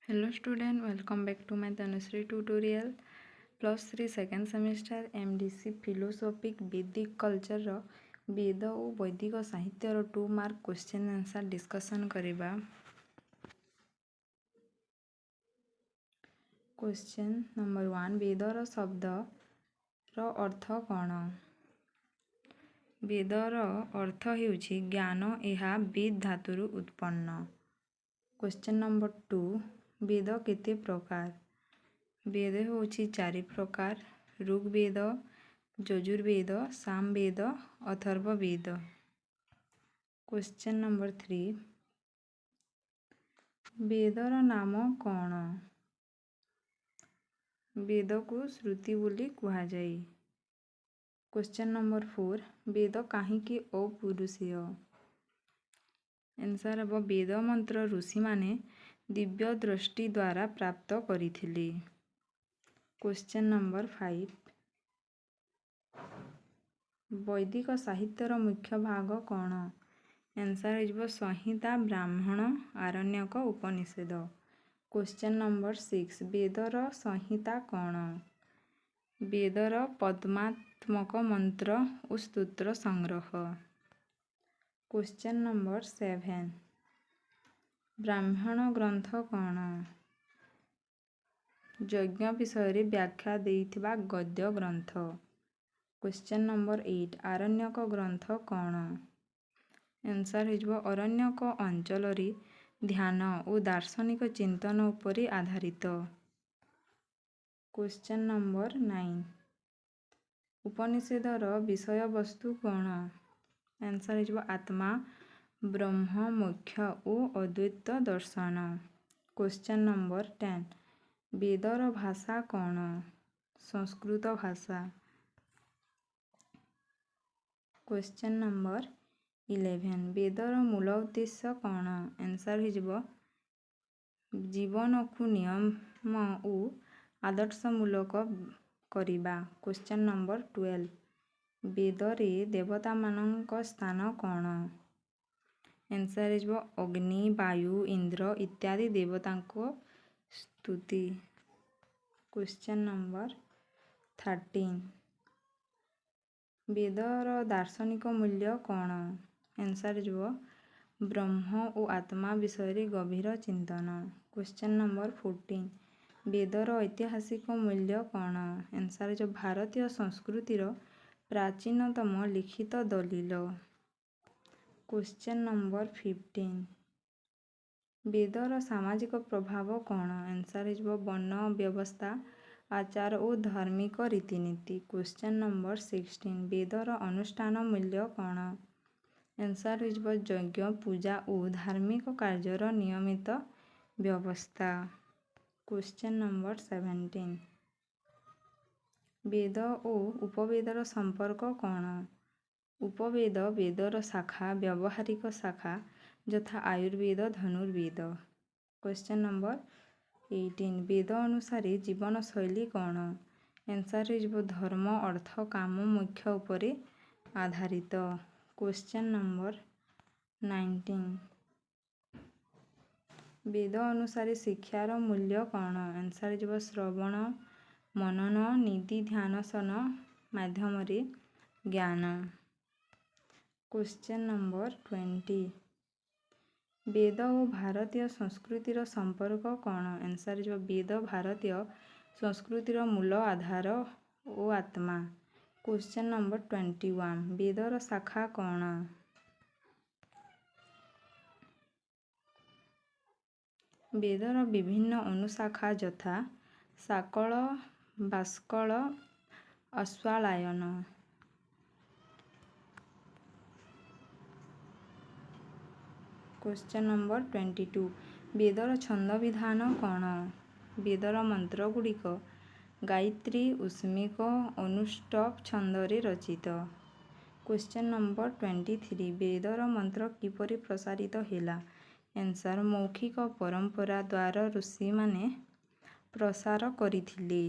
Hello student, welcome back to my Tanushree tutorial. +3 second semester MDC Philosophic Vedic Culture ର ବେଦ ଓ ବୈଦିକ ସାହିତ୍ୟର 2 mark question answer discussion କରିବା। Question number 1, ବେଦର ଶବ୍ଦର ଅର୍ଥ କ'ଣ? ବେଦର ଅର୍ଥ ହେଉଛି ଜ୍ଞାନ, ଏହା ବିଦ୍ ଧାତୁରୁ ଉତ୍ପନ୍ନ। କ୍ୱେଶ୍ଚିନ୍ ନମ୍ବର 2, ବେଦ କେତେ ପ୍ରକାର? ବେଦ ହେଉଛି 4 ପ୍ରକାର: ଋଗ୍ବେଦ, ଯଜୁର୍ବେଦ, ସାମବେଦ, ଅଥର୍ବବେଦ। କ୍ୱେଶ୍ଚିନ୍ ନମ୍ବର 3, ବେଦର ନାମ କ'ଣ? ବେଦକୁ ଶ୍ରୁତି ବୋଲି କୁହାଯାଏ। କ୍ୱେଶ୍ଚିନ୍ ନମ୍ବର 4, ବେଦ କାହିଁକି ଅପୁରୁଷୀୟ? ଆନ୍ସର୍ ହେବ ବେଦ ମନ୍ତ୍ର ଋଷିମାନେ ଦିବ୍ୟ ଦୃଷ୍ଟି ଦ୍ୱାରା ପ୍ରାପ୍ତ କରିଥିଲେ। କ୍ୱେଶ୍ଚିନ୍ ନମ୍ବର 5, ବୈଦିକ ସାହିତ୍ୟର ମୁଖ୍ୟ ଭାଗ କ'ଣ? ଆନ୍ସର୍ ହେଇଯିବ ସଂହିତା, ବ୍ରାହ୍ମଣ, ଆରଣ୍ୟକ, ଉପନିଷଦ। କ୍ୱେଶ୍ଚିନ୍ ନମ୍ବର 6, ବେଦର ସଂହିତା କ'ଣ? ବେଦର ପଦ୍ମାତ୍ମକ ମନ୍ତ୍ର ଓ ସ୍ତୋତ୍ର ସଂଗ୍ରହ। କ୍ୱେଶ୍ଚିନ୍ ନମ୍ବର 7, ବ୍ରାହ୍ମଣ ଗ୍ରନ୍ଥ କ'ଣ? ଯଜ୍ଞ ବିଷୟରେ ବ୍ୟାଖ୍ୟା ଦେଇଥିବା ଗଦ୍ୟ ଗ୍ରନ୍ଥ। କ୍ୱେଶ୍ଚିନ୍ ନମ୍ବର 8, ଆରଣ୍ୟକ ଗ୍ରନ୍ଥ କ'ଣ? ଆନ୍ସର୍ ହେଇଯିବ ଅରଣ୍ୟକ ଅଞ୍ଚଳରେ ଧ୍ୟାନ ଓ ଦାର୍ଶନିକ ଚିନ୍ତନ ଉପରେ ଆଧାରିତ। କ୍ୱେଶ୍ଚିନ୍ ନମ୍ବର 9, ଉପନିଷଦର ବିଷୟବସ୍ତୁ କ'ଣ? ଆନ୍ସର୍ ହେଇଯିବ ଆତ୍ମା, ବ୍ରହ୍ମ, ମୋକ୍ଷ ଓ ଅଦ୍ୱୈତ ଦର୍ଶନ। କ୍ୱେଶ୍ଚିନ୍ ନମ୍ବର 10, ବେଦର ଭାଷା କ'ଣ? ସଂସ୍କୃତ ଭାଷା। କ୍ୱେଶ୍ଚିନ୍ ନମ୍ବର 11, ବେଦର ମୂଳ ଉଦ୍ଦେଶ୍ୟ କ'ଣ? ଆନ୍ସର୍ ହେଇଯିବ ଜୀବନକୁ ନିୟମ ଓ ଆଦର୍ଶମୂଳକ କରିବା। କ୍ୱେଶ୍ଚିନ୍ ନମ୍ବର 12, ବେଦରେ ଦେବତାମାନଙ୍କ ସ୍ଥାନ କ'ଣ? ଆନ୍ସର୍ ହେଇଯିବ ଅଗ୍ନି, ବାୟୁ, ଇନ୍ଦ୍ର ଇତ୍ୟାଦି ଦେବତାଙ୍କ ସ୍ତୁତି। କ୍ୱେଶ୍ଚିନ୍ ନମ୍ବର 13, ବେଦର ଦାର୍ଶନିକ ମୂଲ୍ୟ କ'ଣ? ଆନ୍ସର୍ ହେଇଯିବ ବ୍ରହ୍ମ ଓ ଆତ୍ମା ବିଷୟରେ ଗଭୀର ଚିନ୍ତନ। କ୍ୱେଶ୍ଚିନ୍ ନମ୍ବର 14, ବେଦର ଐତିହାସିକ ମୂଲ୍ୟ କ'ଣ? ଆନ୍ସର୍ ହେଇଯିବ ଭାରତୀୟ ସଂସ୍କୃତିର ପ୍ରାଚୀନତମ ଲିଖିତ ଦଲିଲ। କ୍ୱେଶ୍ଚିନ୍ ନମ୍ବର 15, ବେଦର ସାମାଜିକ ପ୍ରଭାବ କ'ଣ? ଆନ୍ସର୍ ହେଇଯିବ ବର୍ଣ୍ଣ ବ୍ୟବସ୍ଥା, ଆଚାର ଓ ଧାର୍ମିକ ରୀତିନୀତି। କ୍ୱେଶ୍ଚିନ୍ ନମ୍ବର 16, ବେଦର ଅନୁଷ୍ଠାନ ମୂଲ୍ୟ କ'ଣ? ଆନ୍ସର୍ ହେଇଯିବ ଯଜ୍ଞ, ପୂଜା ଓ ଧାର୍ମିକ କାର୍ଯ୍ୟର ନିୟମିତ ବ୍ୟବସ୍ଥା। କ୍ୱେଶ୍ଚିନ୍ ନମ୍ବର 17, ବେଦ ଓ ଉପବେଦର ସମ୍ପର୍କ କ'ଣ? ଉପବେଦ ବେଦର ଶାଖା, ବ୍ୟବହାରିକ ଶାଖା ଯଥା ଆୟୁର୍ବେଦ, ଧନୁର୍ବେଦ। କ୍ୱେଶ୍ଚିନ୍ ନମ୍ବର 18, ବେଦ ଅନୁସାରେ ଜୀବନଶୈଳୀ କ'ଣ? ଆନ୍ସର୍ ହେଇଯିବ ଧର୍ମ, ଅର୍ଥ, କାମ, ମୋକ୍ଷ ଉପରେ ଆଧାରିତ। କ୍ୱେଶ୍ଚିନ୍ ନମ୍ବର 19, ବେଦ ଅନୁସାରେ ଶିକ୍ଷାର ମୂଲ୍ୟ କ'ଣ? ଆନ୍ସର୍ ହେଇଯିବ ଶ୍ରବଣ, ମନନ, ନିଧିଧ୍ୟାସନ ମାଧ୍ୟମରେ ଜ୍ଞାନ। କ୍ୱେଶ୍ଚିନ୍ ନମ୍ବର 20, ବେଦ ଓ ଭାରତୀୟ ସଂସ୍କୃତିର ସମ୍ପର୍କ କ'ଣ? ଆନ୍ସର୍ ହେଇଯିବ ବେଦ ଭାରତୀୟ ସଂସ୍କୃତିର ମୂଳ ଆଧାର ଓ ଆତ୍ମା। କ୍ୱେଶ୍ଚିନ୍ ନମ୍ବର 21, ବେଦର ଶାଖା କ'ଣ? ବେଦର ବିଭିନ୍ନ ଅନୁଶାଖା ଯଥା ଶାକଳ, ବାଷ୍କଳ, ଅଶ୍ୱାଳାୟନ। କ୍ୱେଶ୍ଚିନ୍ ନମ୍ବର 22, ବେଦର ଛନ୍ଦ ବିଧାନ କ'ଣ? ବେଦର ମନ୍ତ୍ରଗୁଡ଼ିକ ଗାୟତ୍ରୀ, ଉଷ୍ମିକ, ଅନୁଷ୍ଟୁପ୍ ଛନ୍ଦରେ ରଚିତ। କ୍ୱେଶ୍ଚିନ୍ ନମ୍ବର 23, ବେଦର ମନ୍ତ୍ର କିପରି ପ୍ରସାରିତ ହେଲା? ଆନ୍ସର୍ ମୌଖିକ ପରମ୍ପରା ଦ୍ୱାରା ଋଷିମାନେ ପ୍ରସାର କରିଥିଲେ।